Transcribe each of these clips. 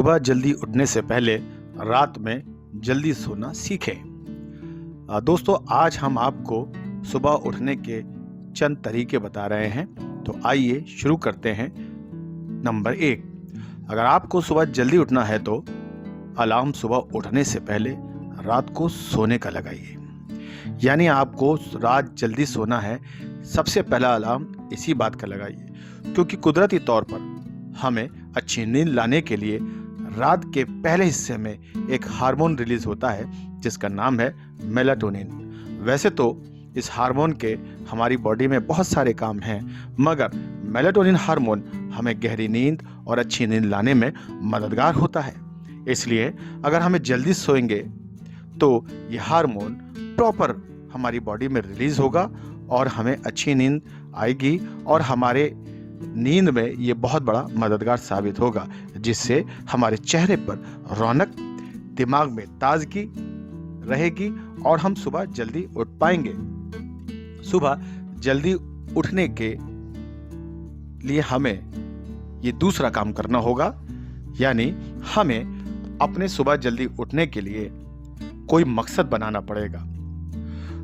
सुबह जल्दी उठने से पहले रात में जल्दी सोना सीखें। दोस्तों, आज हम आपको सुबह उठने के चंद तरीके बता रहे हैं। तो आइए शुरू करते हैं। नंबर 1, अगर आपको सुबह जल्दी उठना है तो अलार्म सुबह उठने से पहले रात को सोने का लगाइए। यानी आपको रात जल्दी सोना है, सबसे पहला अलार्म इसी बात का लगाइए, क्योंकि कुदरती तौर पर हमें अच्छी नींद लाने के लिए रात के पहले हिस्से में एक हार्मोन रिलीज होता है जिसका नाम है मेलाटोनिन। वैसे तो इस हार्मोन के हमारी बॉडी में बहुत सारे काम हैं, मगर मेलाटोनिन हार्मोन हमें गहरी नींद और अच्छी नींद लाने में मददगार होता है। इसलिए अगर हमें जल्दी सोएंगे तो ये हार्मोन प्रॉपर हमारी बॉडी में रिलीज होगा और हमें अच्छी नींद आएगी और हमारे नींद में ये बहुत बड़ा मददगार साबित होगा, जिससे हमारे चेहरे पर रौनक, दिमाग में ताजगी रहेगी और हम सुबह जल्दी उठ पाएंगे। सुबह जल्दी उठने के लिए हमें ये दूसरा काम करना होगा, यानी हमें अपने सुबह जल्दी उठने के लिए कोई मकसद बनाना पड़ेगा।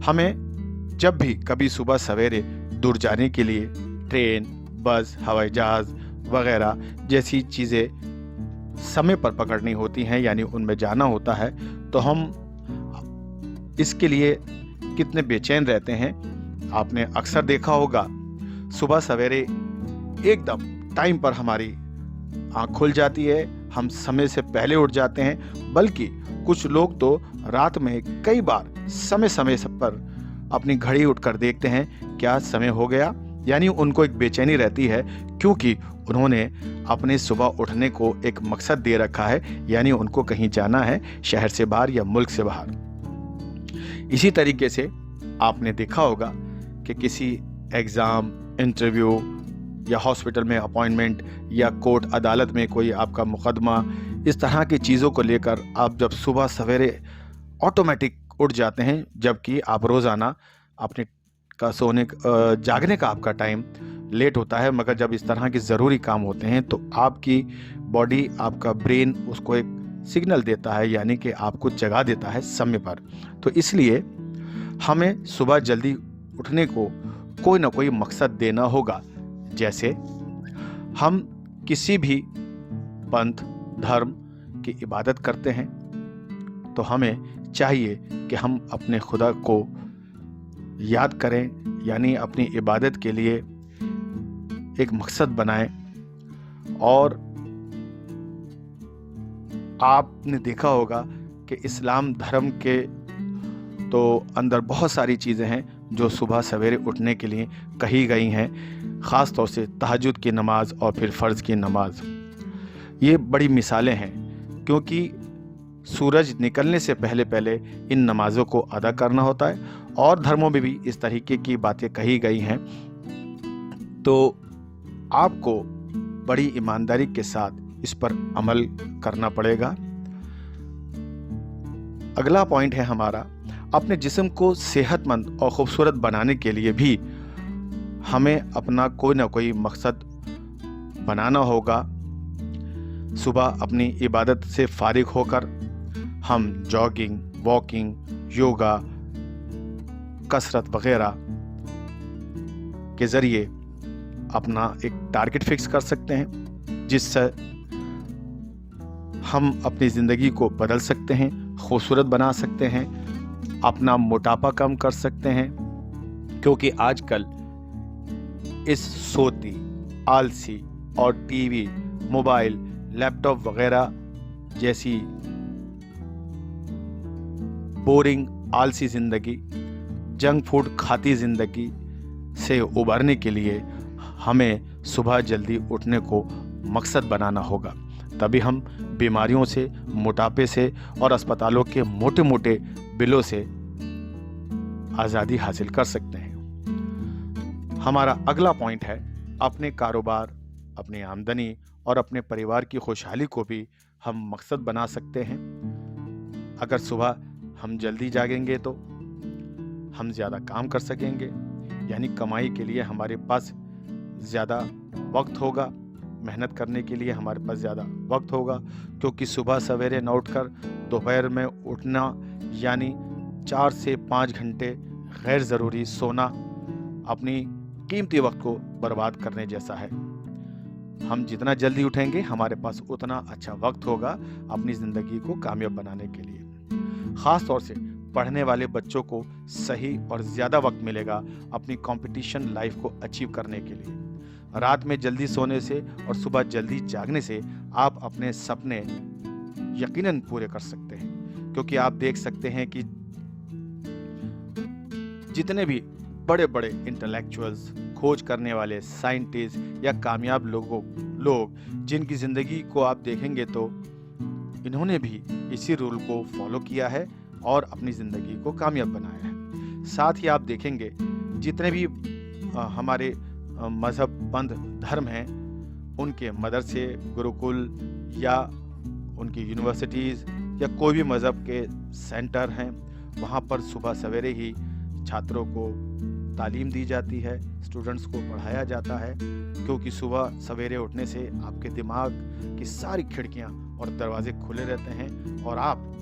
हमें जब भी कभी सुबह सवेरे दूर जाने के लिए ट्रेन, बस, हवाई जहाज वगैरह जैसी चीज़ें समय पर पकड़नी होती हैं, यानी उनमें जाना होता है, तो हम इसके लिए कितने बेचैन रहते हैं। आपने अक्सर देखा होगा, सुबह सवेरे एकदम टाइम पर हमारी आँख खुल जाती है, हम समय से पहले उठ जाते हैं, बल्कि कुछ लोग तो रात में कई बार समय समय पर अपनी घड़ी उठकर देखते हैं क्या समय हो गया। यानी उनको एक बेचैनी रहती है, क्योंकि उन्होंने अपने सुबह उठने को एक मकसद दे रखा है, यानी उनको कहीं जाना है, शहर से बाहर या मुल्क से बाहर। इसी तरीके से आपने देखा होगा कि किसी एग्ज़ाम, इंटरव्यू या हॉस्पिटल में अपॉइंटमेंट या कोर्ट अदालत में कोई आपका मुकदमा, इस तरह की चीज़ों को लेकर आप जब सुबह सवेरे ऑटोमेटिक उठ जाते हैं, जबकि आप रोज़ाना अपने का जागने का आपका टाइम लेट होता है, मगर जब इस तरह के ज़रूरी काम होते हैं तो आपकी बॉडी, आपका ब्रेन उसको एक सिग्नल देता है, यानी कि आपको जगा देता है समय पर। तो इसलिए हमें सुबह जल्दी उठने को कोई ना कोई मकसद देना होगा। जैसे हम किसी भी पंथ, धर्म की इबादत करते हैं तो हमें चाहिए कि हम अपने खुदा को याद करें, यानी अपनी इबादत के लिए एक मकसद बनाएं। और आपने देखा होगा कि इस्लाम धर्म के तो अंदर बहुत सारी चीज़ें हैं जो सुबह सवेरे उठने के लिए कही गई हैं, ख़ास तौर से तहज्जुद की नमाज और फिर फ़र्ज़ की नमाज। ये बड़ी मिसालें हैं, क्योंकि सूरज निकलने से पहले पहले इन नमाज़ों को अदा करना होता है, और धर्मों में भी इस तरीके की बातें कही गई हैं। तो आपको बड़ी ईमानदारी के साथ इस पर अमल करना पड़ेगा। अगला पॉइंट है हमारा, अपने जिस्म को सेहतमंद और खूबसूरत बनाने के लिए भी हमें अपना कोई ना कोई मकसद बनाना होगा। सुबह अपनी इबादत से फारिग होकर हम जॉगिंग, वॉकिंग, योगा, कसरत वगैरह के ज़रिए अपना एक टारगेट फिक्स कर सकते हैं, जिससे हम अपनी ज़िंदगी को बदल सकते हैं, खूबसूरत बना सकते हैं, अपना मोटापा कम कर सकते हैं। क्योंकि आजकल इस सोती, आलसी और टीवी, मोबाइल, लैपटॉप वगैरह जैसी बोरिंग, आलसी ज़िंदगी, जंक फूड खाती ज़िंदगी से उबरने के लिए हमें सुबह जल्दी उठने को मकसद बनाना होगा। तभी हम बीमारियों से, मोटापे से और अस्पतालों के मोटे मोटे बिलों से आज़ादी हासिल कर सकते हैं। हमारा अगला पॉइंट है, अपने कारोबार, अपनी आमदनी और अपने परिवार की खुशहाली को भी हम मकसद बना सकते हैं। अगर सुबह हम जल्दी जागेंगे तो हम ज़्यादा काम कर सकेंगे, यानी कमाई के लिए हमारे पास ज़्यादा वक्त होगा, मेहनत करने के लिए हमारे पास ज़्यादा वक्त होगा, क्योंकि सुबह सवेरे न उठकर दोपहर में उठना यानी 4 से 5 घंटे गैर ज़रूरी सोना अपनी कीमती वक्त को बर्बाद करने जैसा है। हम जितना जल्दी उठेंगे हमारे पास उतना अच्छा वक्त होगा अपनी ज़िंदगी को कामयाब बनाने के लिए। ख़ास तौर से पढ़ने वाले बच्चों को सही और ज़्यादा वक्त मिलेगा अपनी कंपटीशन लाइफ को अचीव करने के लिए। रात में जल्दी सोने से और सुबह जल्दी जागने से आप अपने सपने यकीनन पूरे कर सकते हैं, क्योंकि आप देख सकते हैं कि जितने भी बड़े बड़े इंटेलेक्चुअल्स, खोज करने वाले साइंटिस्ट या कामयाब लोग जिनकी ज़िंदगी को आप देखेंगे तो इन्होंने भी इसी रूल को फॉलो किया है और अपनी ज़िंदगी को कामयाब बनाया है। साथ ही आप देखेंगे जितने भी हमारे मज़हब, पंथ, धर्म हैं, उनके मदरसे, गुरुकुल या उनकी यूनिवर्सिटीज़ या कोई भी मज़हब के सेंटर हैं, वहाँ पर सुबह सवेरे ही छात्रों को तालीम दी जाती है, स्टूडेंट्स को पढ़ाया जाता है, क्योंकि सुबह सवेरे उठने से आपके दिमाग की सारी खिड़कियाँ और दरवाजे खुले रहते हैं और आप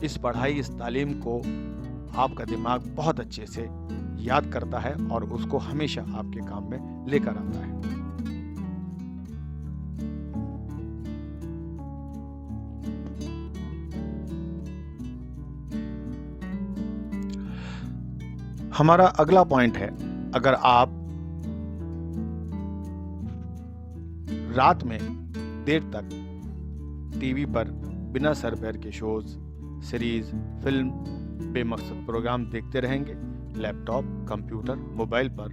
इस पढ़ाई, इस तालीम को आपका दिमाग बहुत अच्छे से याद करता है और उसको हमेशा आपके काम में लेकर आता है। हमारा अगला पॉइंट है, अगर आप रात में देर तक टीवी पर बिना सर पैर के शोज, सीरीज, फिल्म, बेमकसद प्रोग्राम देखते रहेंगे, लैपटॉप, कंप्यूटर, मोबाइल पर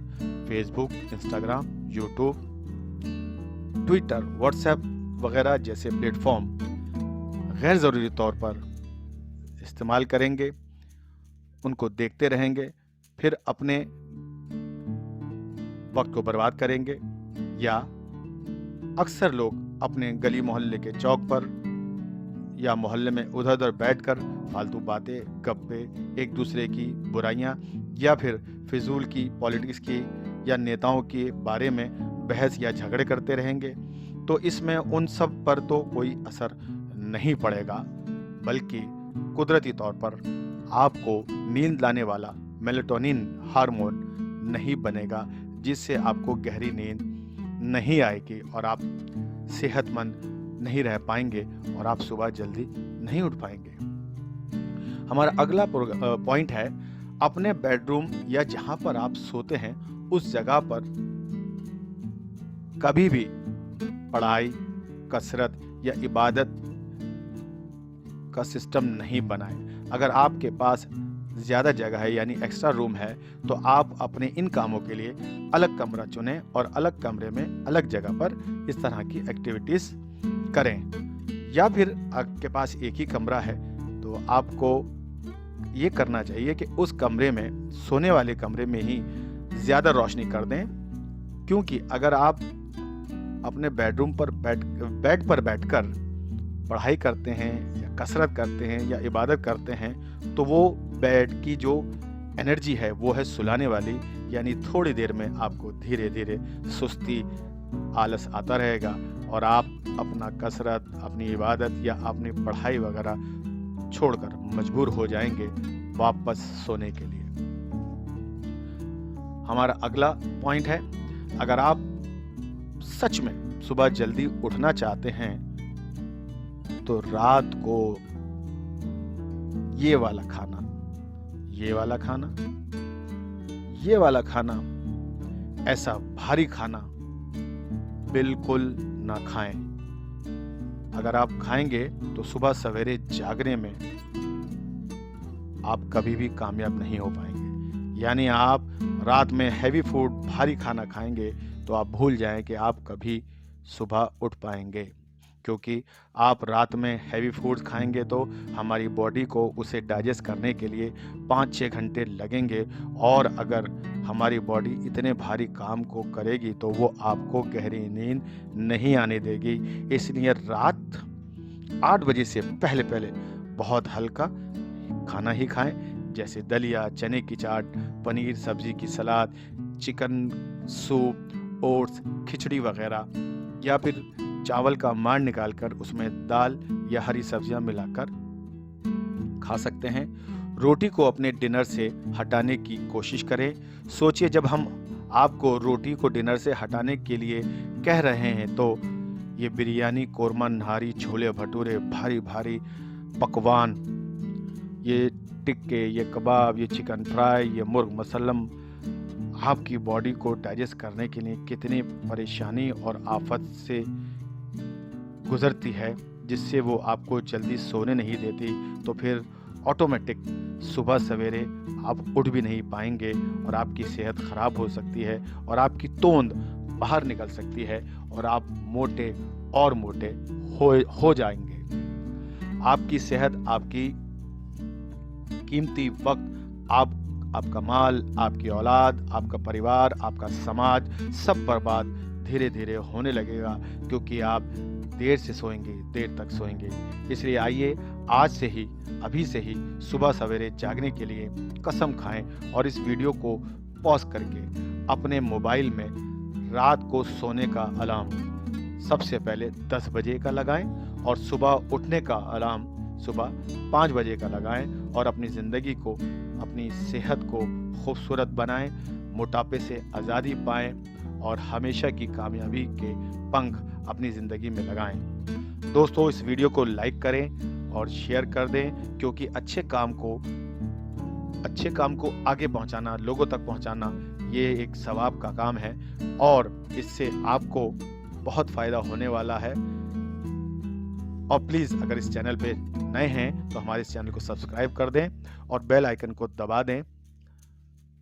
Facebook, Instagram, YouTube, Twitter, WhatsApp वगैरह जैसे प्लेटफॉर्म गैर ज़रूरी तौर पर इस्तेमाल करेंगे, उनको देखते रहेंगे, फिर अपने वक्त को बर्बाद करेंगे, या अक्सर लोग अपने गली मोहल्ले के चौक पर या मोहल्ले में उधर उधर बैठकर फालतू बातें, गप्पे, एक दूसरे की बुराइयां या फिर फिजूल की पॉलिटिक्स की या नेताओं के बारे में बहस या झगड़े करते रहेंगे। तो इसमें उन सब पर तो कोई असर नहीं पड़ेगा, बल्कि कुदरती तौर पर आपको नींद लाने वाला मेलाटोनिन हार्मोन नहीं बनेगा, जिससे आपको गहरी नींद नहीं आएगी और आप सेहतमंद नहीं रह पाएंगे और आप सुबह जल्दी नहीं उठ पाएंगे। हमारा अगला पॉइंट है, अपने बेडरूम या जहां पर आप सोते हैं उस जगह पर कभी भी पढ़ाई, कसरत या इबादत का सिस्टम नहीं बनाएं। अगर आपके पास ज़्यादा जगह है यानी एक्स्ट्रा रूम है, तो आप अपने इन कामों के लिए अलग कमरा चुनें और अलग कमरे में अलग जगह पर इस तरह की एक्टिविटीज़ करें। या फिर आपके पास एक ही कमरा है तो आपको ये करना चाहिए कि उस कमरे में, सोने वाले कमरे में ही ज़्यादा रोशनी कर दें, क्योंकि अगर आप अपने बेडरूम पर बेड पर बैठकर पढ़ाई करते हैं या कसरत करते हैं या इबादत करते हैं, तो वो बेड की जो एनर्जी है वो है सुलाने वाली, यानी थोड़ी देर में आपको धीरे धीरे सुस्ती, आलस आता रहेगा और आप अपना कसरत, अपनी इबादत या अपनी पढ़ाई वगैरह छोड़कर मजबूर हो जाएंगे वापस सोने के लिए। हमारा अगला पॉइंट है, अगर आप सच में सुबह जल्दी उठना चाहते हैं तो रात को ये वाला खाना, ये वाला खाना, ये वाला खाना, ऐसा भारी खाना बिल्कुल ना खाएं। अगर आप खाएंगे तो सुबह सवेरे जागने में आप कभी भी कामयाब नहीं हो पाएंगे। यानी आप रात में हैवी फूड, भारी खाना खाएंगे तो आप भूल जाएं कि आप कभी सुबह उठ पाएंगे, क्योंकि आप रात में हैवी फूड्स खाएंगे तो हमारी बॉडी को उसे डाइजेस्ट करने के लिए 5-6 घंटे लगेंगे, और अगर हमारी बॉडी इतने भारी काम को करेगी तो वो आपको गहरी नींद नहीं आने देगी। इसलिए रात 8 बजे से पहले पहले बहुत हल्का खाना ही खाएं, जैसे दलिया, चने की चाट, पनीर सब्जी की सलाद, चिकन सूप ओट्स, खिचड़ी वगैरह, या फिर चावल का मांड निकालकर उसमें दाल या हरी सब्जियां मिलाकर खा सकते हैं। रोटी को अपने डिनर से हटाने की कोशिश करें। सोचिए, जब हम आपको रोटी को डिनर से हटाने के लिए कह रहे हैं तो ये बिरयानी, कोरमा, नहारी, छोले भटूरे, भारी भारी पकवान, ये टिक्के, ये कबाब, ये चिकन फ्राई, ये मुर्ग मसल्लम आपकी बॉडी को डाइजेस्ट करने के लिए कितनी परेशानी और आफत से गुजरती है, जिससे वो आपको जल्दी सोने नहीं देती। तो फिर ऑटोमेटिक सुबह सवेरे आप उठ भी नहीं पाएंगे और आपकी सेहत खराब हो सकती है और आपकी तोंद बाहर निकल सकती है और आप मोटे और मोटे हो जाएंगे। आपकी सेहत, आपकी कीमती वक्त, आपका माल, आपकी औलाद, आपका परिवार, आपका समाज सब बर्बाद धीरे धीरे होने लगेगा, क्योंकि आप देर से सोएंगे, देर तक सोएंगे। इसलिए आइए आज से ही, अभी से ही सुबह सवेरे जागने के लिए कसम खाएं और इस वीडियो को पॉज करके अपने मोबाइल में रात को सोने का अलार्म सबसे पहले 10 बजे का लगाएं और सुबह उठने का अलार्म सुबह 5 बजे का लगाएं और अपनी ज़िंदगी को, अपनी सेहत को खूबसूरत बनाएं, मोटापे से आज़ादी पाएं और हमेशा की कामयाबी के पंख अपनी ज़िंदगी में लगाएं। दोस्तों, इस वीडियो को लाइक करें और शेयर कर दें, क्योंकि अच्छे काम को आगे पहुंचाना, लोगों तक पहुंचाना, ये एक सवाब का काम है और इससे आपको बहुत फ़ायदा होने वाला है। और प्लीज़, अगर इस चैनल पे नए हैं तो हमारे इस चैनल को सब्सक्राइब कर दें और बेल आइकन को दबा दें,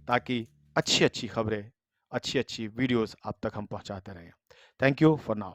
ताकि अच्छी अच्छी खबरें, अच्छी अच्छी वीडियोस आप तक हम पहुंचाते रहें। Thank you for now.